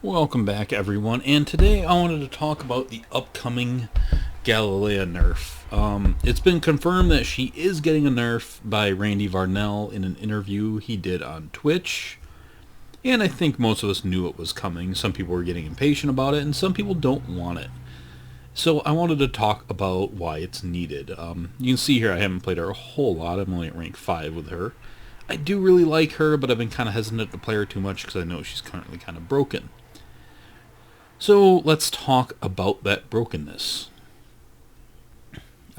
Welcome back, everyone, and today I wanted to talk about the upcoming Galilea Nerf. It's been confirmed that she is getting a nerf by Randy Varnell in an interview he did on Twitch, and I think most of us knew it was coming. Some people were getting impatient about it, and some people don't want it. So I wanted to talk about why it's needed. You can see here I haven't played her a whole lot. I'm only at rank 5 with her. I do really like her, but I've been kind of hesitant to play her too much because I know she's currently kind of broken. So let's talk about that brokenness.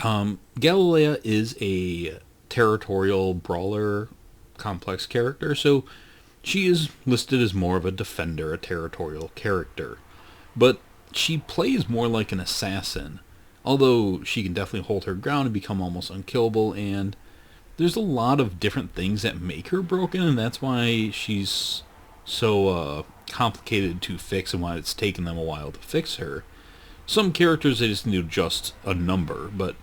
Galilea is a territorial brawler complex character, so she is listed as more of a defender, a territorial character. But she plays more like an assassin, although she can definitely hold her ground and become almost unkillable, and there's a lot of different things that make her broken, and that's why she's so complicated to fix and why it's taken them a while to fix her. Some characters, they just need to adjust a number, but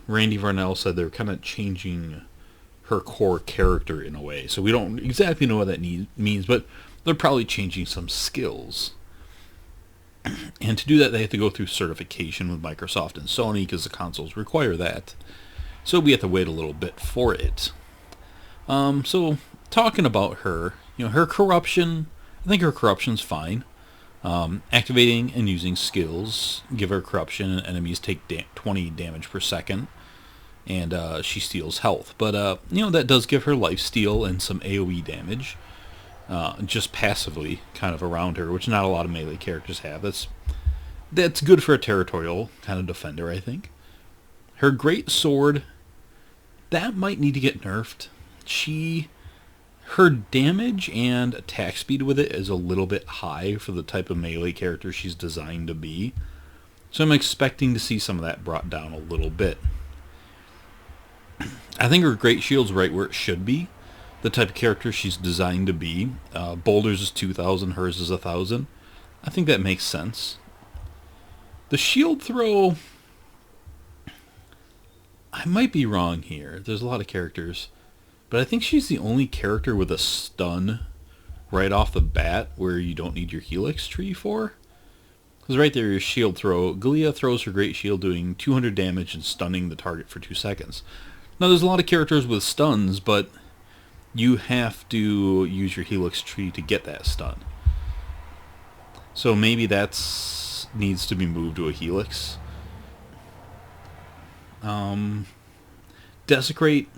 Randy Varnell said they're kind of changing her core character in a way. So we don't exactly know what that means, but they're probably changing some skills. And to do that, they have to go through certification with Microsoft and Sony because the consoles require that. So we have to wait a little bit for it. So talking about her, her corruption, I think her corruption's fine. Activating and using skills give her corruption, and enemies take 20 damage per second, and she steals health. But that does give her lifesteal and some AoE damage, just passively, kind of around her, which not a lot of melee characters have. That's good for a territorial kind of defender, I think. Her great sword, that might need to get nerfed. Her damage and attack speed with it is a little bit high for the type of melee character she's designed to be. So I'm expecting to see some of that brought down a little bit. I think her great shield's right where it should be. The type of character she's designed to be. Boulder's is 2,000, hers is 1,000. I think that makes sense. The shield throw, I might be wrong here. There's a lot of characters. But I think she's the only character with a stun right off the bat where you don't need your helix tree for. Because right there, your shield throw. Galilea throws her great shield doing 200 damage and stunning the target for 2 seconds. Now, there's a lot of characters with stuns, but you have to use your helix tree to get that stun. So maybe that needs to be moved to a helix. Desecrate,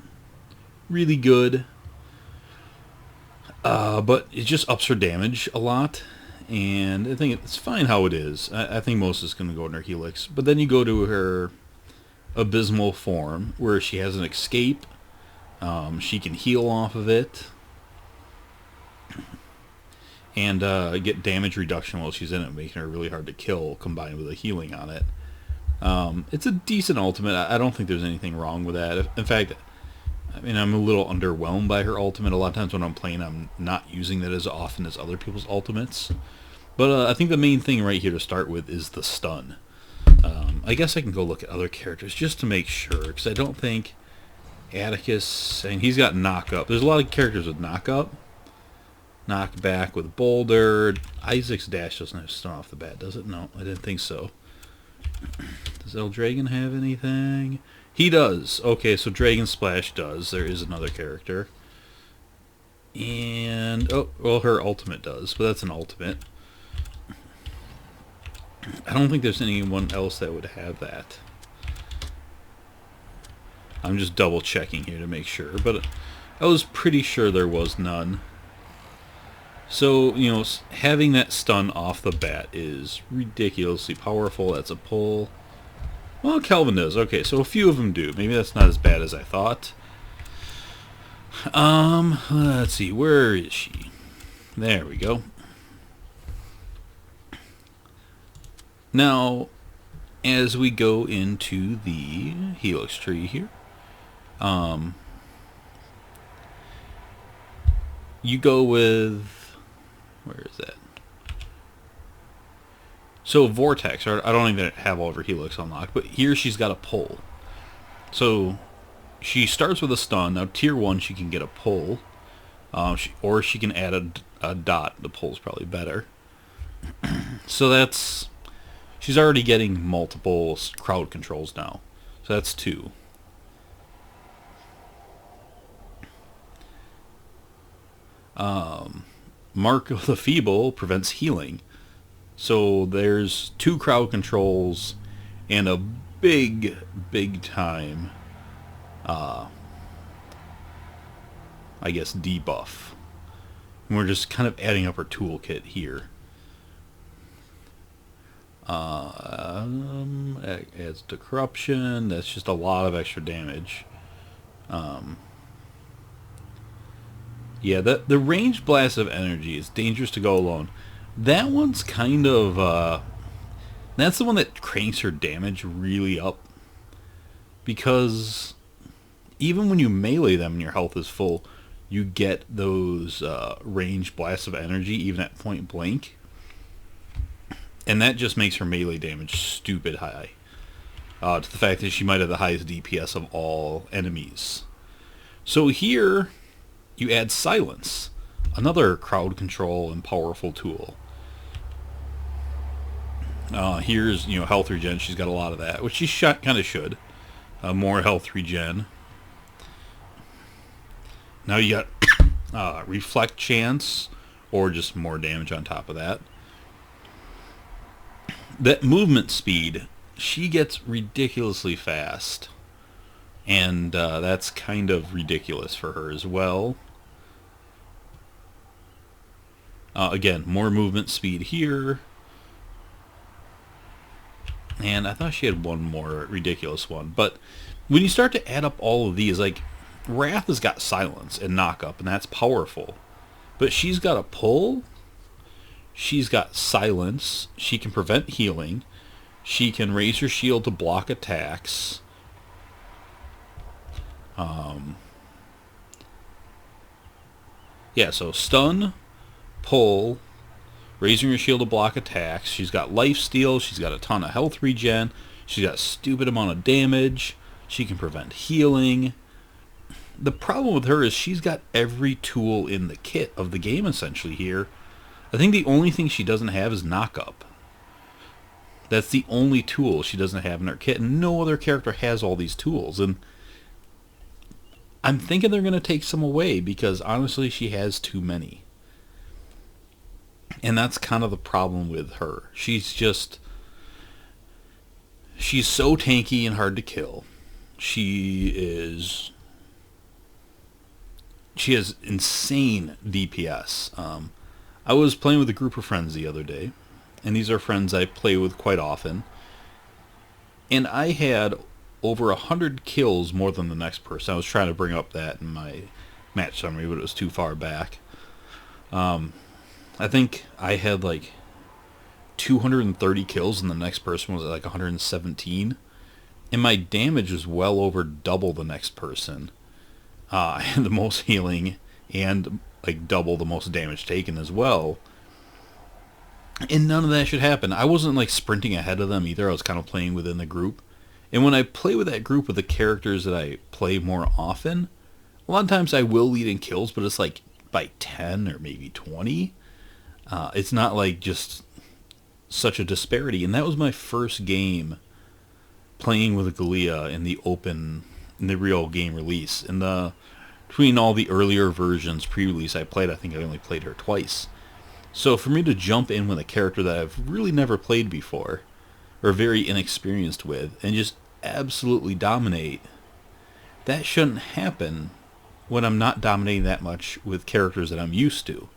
really good, but it just ups her damage a lot, and I think it's fine how it is. I think most is going to go in her helix, but then you go to her abysmal form, where she has an escape, she can heal off of it, and get damage reduction while she's in it, making her really hard to kill, combined with a healing on it. It's a decent ultimate. I don't think there's anything wrong with that. In fact, I'm a little underwhelmed by her ultimate. A lot of times when I'm playing, I'm not using that as often as other people's ultimates. But I think the main thing right here to start with is the stun. I guess I can go look at other characters just to make sure, because I don't think Atticus, and he's got knock up. There's a lot of characters with knock up. Knock back with Boulder. Isaac's dash doesn't have stun off the bat, does it? No, I didn't think so. Does Eldragon have anything? He does. Okay, so Dragon Splash does. There is another character. And, her ultimate does, but that's an ultimate. I don't think there's anyone else that would have that. I'm just double checking here to make sure, but I was pretty sure there was none. So, having that stun off the bat is ridiculously powerful. That's a pull. Well, Kelvin does. Okay, so a few of them do. Maybe that's not as bad as I thought. Let's see. Where is she? There we go. Now, as we go into the helix tree here, you go with, where is that? So Vortex, I don't even have all of her helix unlocked, but here she's got a pull. So she starts with a stun. Now tier 1 she can get a pull. Or she can add a dot. The pull's probably better. So that's... She's already getting multiple crowd controls now. So that's 2. Mark of the Feeble prevents healing. So there's 2 crowd controls and a big time, I guess, debuff. And we're just kind of adding up our toolkit here. Adds to corruption. That's just a lot of extra damage. Yeah, the ranged blast of energy is dangerous to go alone. That one's kind of... that's the one that cranks her damage really up. Because even when you melee them and your health is full, you get those ranged blasts of energy even at point blank. And that just makes her melee damage stupid high. To the fact that she might have the highest DPS of all enemies. So here, you add Silence. Another crowd control and powerful tool. Here's, health regen. She's got a lot of that, which she kind of should. More health regen. Now you got reflect chance, or just more damage on top of that. That movement speed, she gets ridiculously fast. And that's kind of ridiculous for her as well. Again, more movement speed here. And I thought she had one more ridiculous one. But when you start to add up all of these, like, Wrath has got Silence and Knock Up, and that's powerful. But she's got a Pull. She's got Silence. She can prevent healing. She can raise her shield to block attacks. Yeah, so Stun, Pull, raising her shield to block attacks. She's got lifesteal. She's got a ton of health regen. She's got a stupid amount of damage. She can prevent healing. The problem with her is she's got every tool in the kit of the game essentially here. I think the only thing she doesn't have is Knock Up. That's the only tool she doesn't have in her kit, and no other character has all these tools. And I'm thinking they're going to take some away because honestly she has too many. And that's kind of the problem with her. She's so tanky and hard to kill. She has insane DPS. I was playing with a group of friends the other day, and these are friends I play with quite often. And I had over 100 kills more than the next person. I was trying to bring up that in my match summary, but it was too far back. I think I had like 230 kills, and the next person was like 117. And my damage was well over double the next person. I had the most healing and like double the most damage taken as well. And none of that should happen. I wasn't like sprinting ahead of them either. I was kind of playing within the group. And when I play with that group with the characters that I play more often, a lot of times I will lead in kills, but it's like by 10 or maybe 20. It's not like just such a disparity. And that was my first game playing with Galilea in the real game release. Between all the earlier versions pre-release I played, I think I only played her twice. So for me to jump in with a character that I've really never played before, or very inexperienced with, and just absolutely dominate, that shouldn't happen when I'm not dominating that much with characters that I'm used to.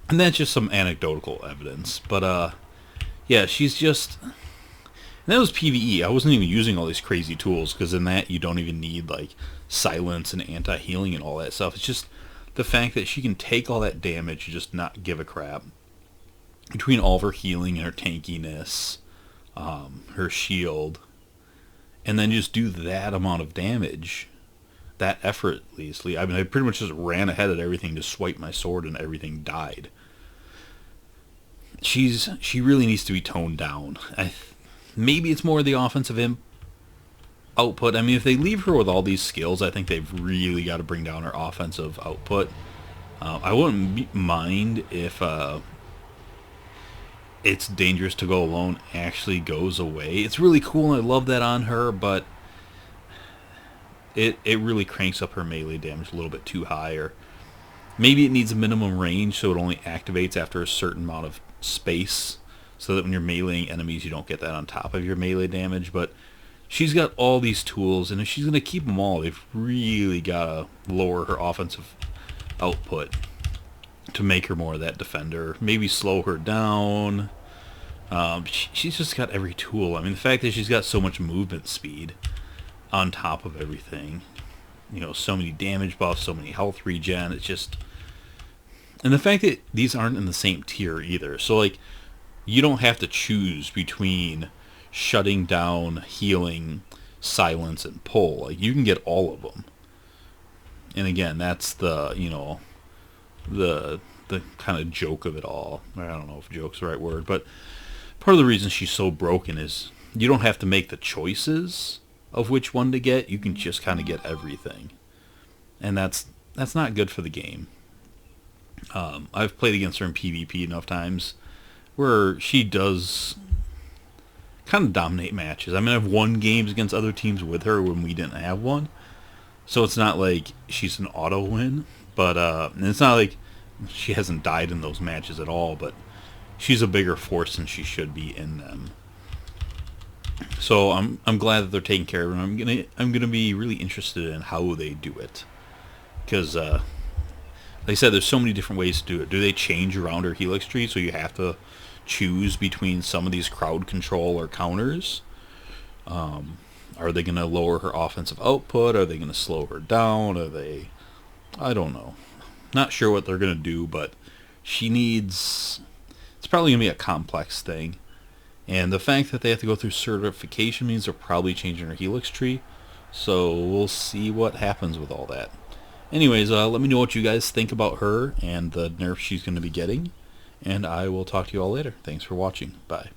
And that's just some anecdotal evidence. But, yeah, she's just... And that was PvE. I wasn't even using all these crazy tools, because in that you don't even need, like, silence and anti-healing and all that stuff. It's just the fact that she can take all that damage and just not give a crap. Between all of her healing and her tankiness, her shield, and then just do that amount of damage, that effortlessly. I mean, I pretty much just ran ahead at everything to swipe my sword and everything died. She really needs to be toned down. Maybe it's more the offensive output, I mean, if they leave her with all these skills, I think they've really got to bring down her offensive output. I wouldn't mind if it's dangerous to go alone actually goes away. It's really cool, and I love that on her, but it really cranks up her melee damage a little bit too high, or maybe it needs a minimum range so it only activates after a certain amount of space, so that when you're meleeing enemies you don't get that on top of your melee damage. But she's got all these tools, and if she's going to keep them all, they've really got to lower her offensive output to make her more of that defender. Maybe slow her down. She's just got every tool. I mean, the fact that she's got so much movement speed on top of everything, you know, so many damage buffs, so many health regen, it's just... And the fact that these aren't in the same tier either. So, like, you don't have to choose between shutting down, healing, silence, and pull. Like, you can get all of them. And again, that's the, you know, the kind of joke of it all. I don't know if joke's the right word, but part of the reason she's so broken is you don't have to make the choices of which one to get. You can just kind of get everything. And that's not good for the game. I've played against her in PvP enough times where she does kind of dominate matches. I mean, I've won games against other teams with her when we didn't have one. So it's not like she's an auto win, but and it's not like she hasn't died in those matches at all, but she's a bigger force than she should be in them. So I'm glad that they're taking care of her. I'm gonna be really interested in how they do it, because like I said, there's so many different ways to do it. Do they change around her helix tree so you have to choose between some of these crowd control or counters? Are they going to lower her offensive output? Are they going to slow her down? I don't know. Not sure what they're going to do, but it's probably going to be a complex thing. And the fact that they have to go through certification means they're probably changing her helix tree. So we'll see what happens with all that. Anyways, let me know what you guys think about her and the nerf she's going to be getting. And I will talk to you all later. Thanks for watching. Bye.